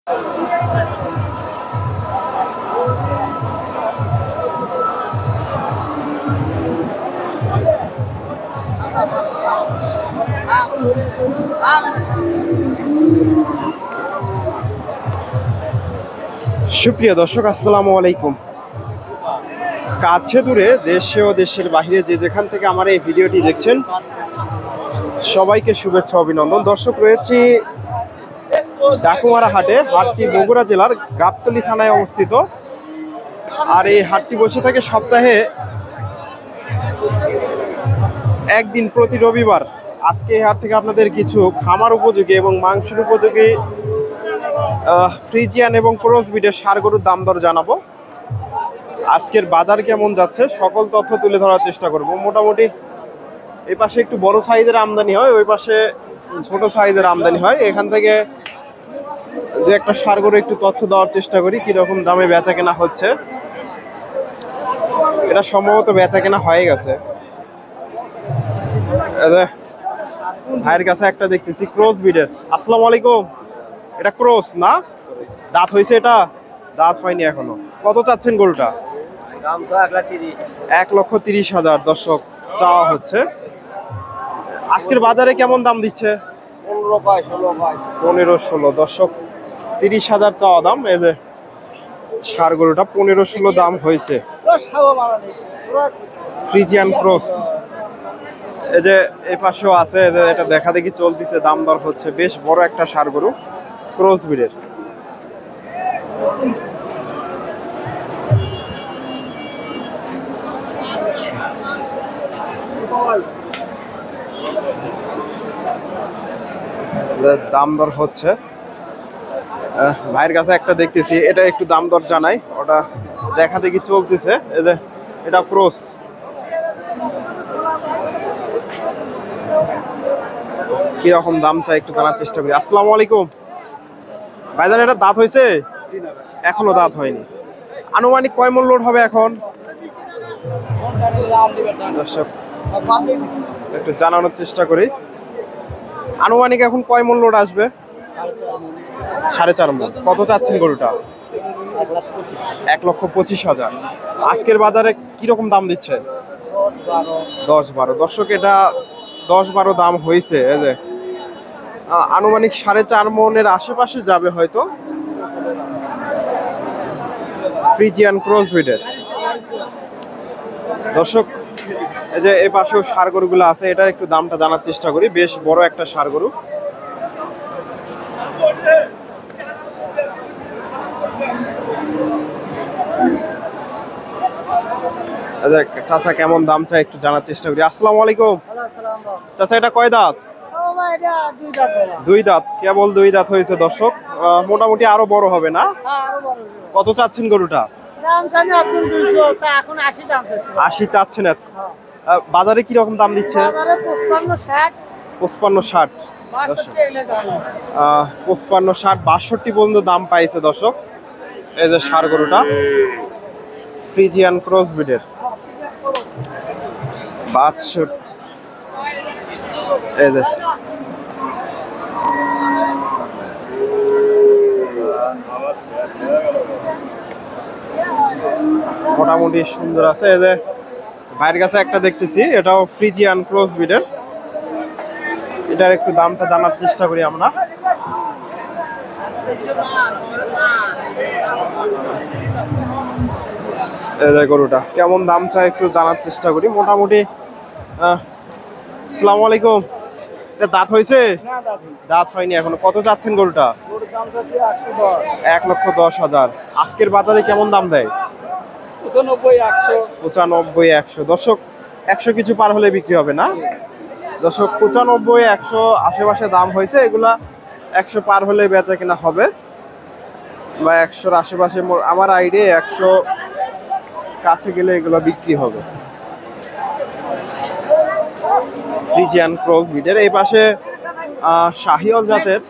সুপ্রিয় দর্শক, আসসালামু আলাইকুম। কাছে দূরে, দেশে ও দেশের বাইরে যে যেখান থেকে আমার এই ভিডিওটি দেখছেন, সবাইকে শুভেচ্ছা অভিনন্দন। দর্শক, রয়েছি ডাকুমারা হাটে। হাটটি বগুড়া জেলার গাবতলী থানায় অবস্থিত। আর এই হাটটি বসে থাকে সপ্তাহে একদিন, প্রতি রবিবার। আজকে এই হাট থেকে আপনাদের কিছু খামার উপযোগী এবং মাংসের উপযোগী ফ্রিজিয়ান এবং ক্রস ব্রিডের ষাঁড় গরুর দাম দর জানাবো। আজকের বাজার কেমন যাচ্ছে সকল তথ্য তুলে ধরার চেষ্টা করব। মোটামুটি এই পাশে একটু বড় সাইজের আমদানি হয়, ওই পাশে ছোট সাইজের আমদানি হয়। এখান থেকে দু একটা ষাঁড় গরু একটু তথ্য দেওয়ার চেষ্টা করি, কিরকম দামে বেচা কেনা হচ্ছে। এটা সম্ভবত বেচা কেনা হয়ে গেছে। ভাইয়ের কাছে একটা দেখতেছি ক্রস ব্রিডের। আসসালামু আলাইকুম। এটা ক্রস না? দাঁত হয়েছে? এটা দাঁত হয়নি এখনো। কত চাচ্ছেন গরুটা? দাম তো 1,30,000 দর্শক চাওয়া হচ্ছে। আজকের বাজারে কেমন দাম দিচ্ছে? 15-16 দর্শক, 30,000 চাওয়া দাম। এই যে ষাঁড় গরুটা 15-16 দাম হয়েছে। Friesian cross. এই যে এই পাশেও আছে, এটা দেখা দেখি চলতেছে, দাম দর হচ্ছে। বেশ বড় একটা ষাঁড় গরু, ক্রস ব্রিডের। দাম দর হচ্ছে। ভাইয়ের কাছে একটা দেখতেছি, এটা একটু দাম দর জানাই। ওটা দেখা দেখি চলতেছে। এটা ক্রস। কিরকম দাম চাই একটু জানার চেষ্টা করি। আসসালামু আলাইকুম ভাইজান, এটা দাঁত হয়েছে? এখনো দাঁত হয়নি। আনুমানিক কয় মণ লোড হবে এখন? দর্শক একটু জানানোর চেষ্টা করি, আনুমানিক এখন কয় মণ লোড আসবে? 4.5 মণ। কত চাচ্ছেন গরুটা? 1,25,000। আজকের বাজারে কিরকম দাম দিচ্ছে? 10-12 দর্শক, এটা 10-12 দাম হয়েছে। এই যে আনুমানিক 4.5 মণের আশেপাশে যাবে হয়তো। ফ্রিজিয়ান ক্রস ব্রিডের দর্শক। এই যে এই পাশেও ষাঁড় গরুগুলো আছে, এটার একটু দামটা জানার চেষ্টা করি। বেশ বড় একটা ষাঁড় গরু। চাচা কেমন দাম চাই একটু জানার চেষ্টা করি। আসসালামু আলাইকুম চাচা, এটা কয় দাঁত? 2 দাঁত। কেবল 2 দাঁত হয়েছে দর্শক। মোটামুটি আরো বড় হবে না? কত চাচ্ছেন গরুটা? 80 চাচ্ছেন। বাজারে কিরকম দাম দিচ্ছে? 55-60 55-60 62 পর্যন্ত দাম পাইছে দর্শক। এই যে ষাঁড় গরুটা ফ্রিজিয়ান ক্রস ব্রিডের 62। এই যে মোটামুটি সুন্দর আছে। এই যে ভাইয়ের কাছে একটা দেখতেছি, এটাও ফ্রিজিয়ান ক্রস ব্রিডের। এটার একটু দামটা জানার চেষ্টা করি আমরা। এই যে গরুটা কেমন দাম চাই একটু জানার চেষ্টা করি। মোটামুটি আসসালামু আলাইকুম। এটা দাঁত হয়েছে? দাঁত হয়নি এখনো। কত চাচ্ছেন গরুটা? 1,10,000। আজকের বাজারে কেমন দাম দেয়? 95-100 দর্শক, 100 কিছু পার হলে বিক্রি হবে না দর্শক। 95-100 আশেপাশে দাম হয়েছে। এগুলা 100 পার হলে বেচা কেনা হবে, বা 100-র আশেপাশে আমার আইডিয়া। 100 কাছে গেলে এগুলো বিক্রি হবে। ফ্রিজিয়ান ক্রস ব্রিডের। এই পাশে শাহিওয়াল জাতের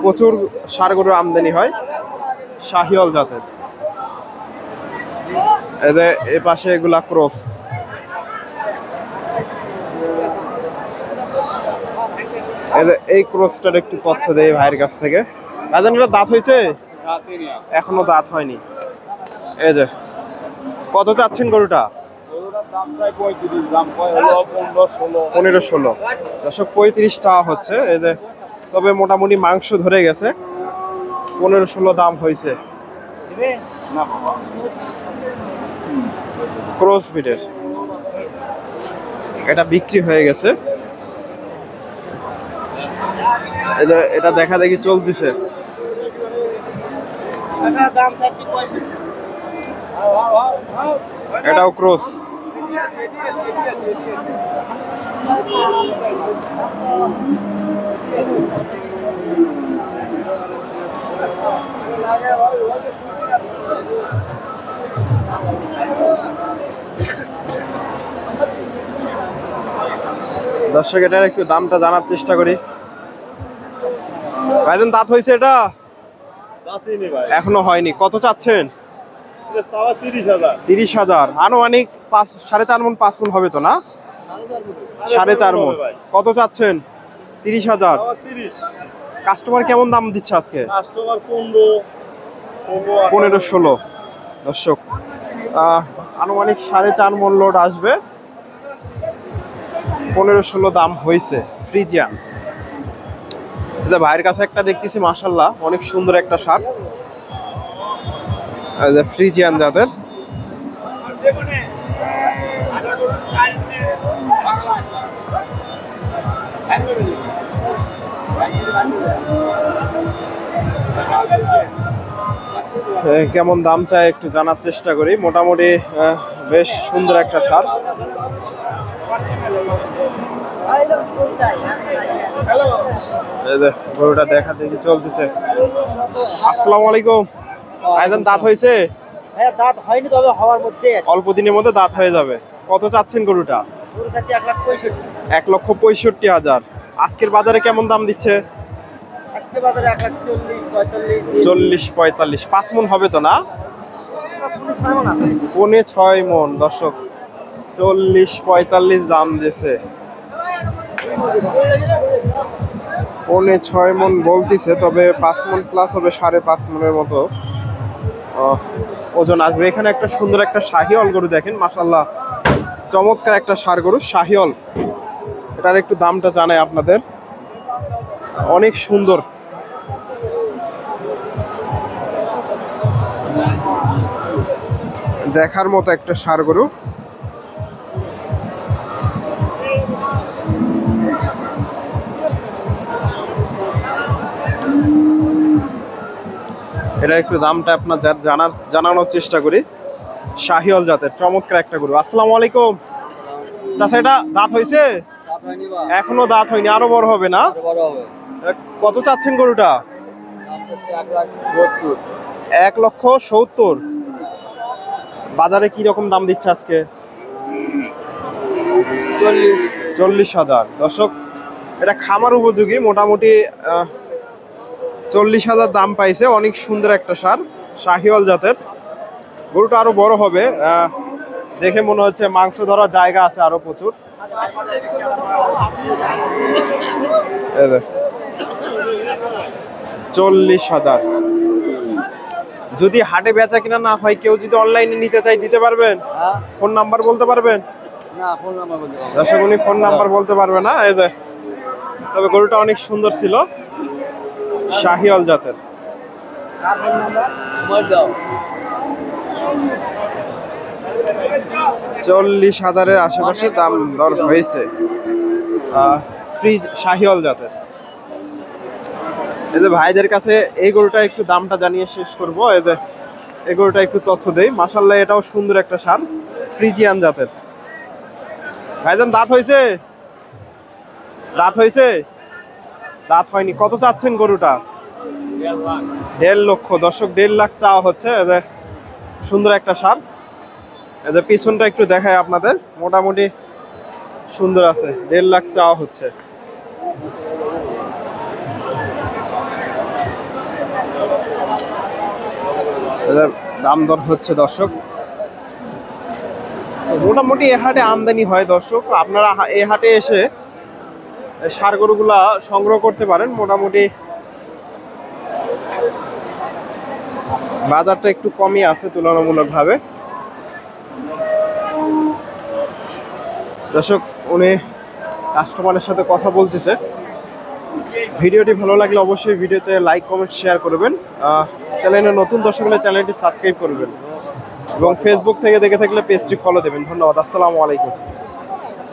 প্রচুর ষাঁড় গরুর আমদানি হয়, শাহিওয়াল জাতের। এই পাশে এগুলা ক্রস। এই ক্রসটার একটু তথ্য দেয় ভাইয়ের কাছ থেকে। ভাইজান এটা দাঁত হয়েছে? এখনো দাঁত হয়নি। এই যে কত চাচ্ছেন গরুটা? 15-16 দর্শক, 35 চাওয়া হচ্ছে। এই যে তবে মোটামুটি মাংস ধরে গেছে। 15-16 দাম হয়েছে। ক্রস বিটের এটা বিক্রি হয়ে গেছে। এটা দেখা দেখি চলতেছে। এটাও ক্রস। দর্শক এটার একটু দামটা জানার চেষ্টা করি। ভাইজান দাঁত হয়েছে এটা? এখনো হয়নি। কত চাচ্ছেন? 30,000। আনুমানিক 4.5 মণ 5 মণ হবে তো না? 4.5 মণ। কত চাচ্ছেন? 30,000। কাস্টমার কেমন দাম দিচ্ছে আজকে? 15-16 দর্শক, আনুমানিক 4.5 মণ লোড আসবে। 15-16 দাম হয়েছে। ফ্রিজিয়ান ভাইয়ের কাছে একটা দেখতেছি, মাশাআল্লাহ অনেক সুন্দর একটা ষাঁড়। ফ্রিজিয়ান জাতের। কেমন দাম চাই একটু জানার চেষ্টা করি। মোটামুটি বেশ সুন্দর একটা ষাঁড়। গরুটা দেখা দেখি চলতেছে। আসসালামু আলাইকুম। ভাইজান দাঁত হয়েছে? দাঁত হয়নি, তবে হওয়ার মধ্যে অল্প দিনের মধ্যে দাঁত হয়ে যাবে। কত চাচ্ছেন গরুটা? 1,65,000। আজকের বাজারে কেমন দাম দিচ্ছে? আজকে বাজারে 1,40,45। 40-45 5 মণ হবে তো না? 5.5 মণ দর্শক, 40-45 দাম দিছে। 5.5 মণ বলতিছে, তবে 5 মণ প্লাস হবে, 5.5 মণের মতো ওজন আসবে। এখানে একটা সুন্দর একটা শাহিওয়াল গরু দেখেন, মাশাআল্লাহ চমৎকার একটা ষাঁড় গরু শাহিওয়াল। এটার একটু দামটা জানাই আপনাদের। অনেক সুন্দর। দেখার মতো একটা ষাঁড় গরু। এটা একটু দামটা আপনার জানানোর চেষ্টা করি। শাহিওয়াল জাতের চমৎকার একটা গরু। আসসালামু আলাইকুম। চাচা এটা দাঁত হয়েছে? এখনো দাঁত হয়নি, আরো বড় হবে না? কত চাচ্ছেন গরুটা? 1,70,000। বাজারে কি রকম দাম দিচ্ছে আজকে? 40,000 দর্শক, এটা খামার উপযোগী। মোটামুটি 40,000 দাম পাইছে। অনেক সুন্দর একটা ষাঁড়, শাহিওয়াল জাতের। গরুটা আরো বড় হবে, দেখে মনে হচ্ছে মাংস ধরার জায়গা আছে আরো প্রচুর। 40,000। যদি হাটে বেচা কিনা না হয়, কেউ যদি অনলাইনে নিতে চাই দিতে পারবেন? ফোন নাম্বার বলতে পারবেন? দর্শক উনি ফোন নাম্বার বলতে পারবে না। এই যে তবে গরুটা অনেক সুন্দর ছিল, শাহিওয়াল জাতের। 40,000-এর আশেপাশে দাম দর হয়েছে। ফ্রিজ শাহিওয়াল জাতের। এই যে ভাইদের কাছে এই গরুটা একটু দামটা জানিয়ে শেষ করবো। এই গরুটা একটু তথ্য দেই। মাশাআল্লাহ এটাও সুন্দর একটা ষাঁড়, ফ্রিজিয়ান জাতের। ভাইজান দাঁত হয়েছে? দাঁত হয়েছে? দাঁত হয়নি। কত চাচ্ছেন গরুটা? 1.5 লক্ষ দর্শক, 1.5 লাখ চাওয়া হচ্ছে। সুন্দর একটা ষাঁড়। এই যে পিছনটা একটু দেখায় আপনাদের, মোটামুটি সুন্দর আছে। 1.5 লাখ চাওয়া হচ্ছে। দাম দর হচ্ছে দর্শক। মোটামুটি এ হাটে আমদানি হয় দর্শক। আপনারা এই হাটে এসে ষাঁড় গরুগুলা সংগ্রহ করতে পারেন। মোটামুটি বাজারটা একটু কমই আছে তুলনামূলকভাবে। দর্শক উনি কাস্টমারের সাথে কথা বলতেছে। ভিডিওটি ভালো লাগলে অবশ্যই ভিডিওতে লাইক কমেন্ট শেয়ার করবেন। চ্যানেলে নতুন দর্শক হলে চ্যানেলটি সাবস্ক্রাইব করবেন এবং ফেসবুক থেকে দেখে থাকলে পেজটি ফলো দেবেন। ধন্যবাদ। আসসালামু আলাইকুম।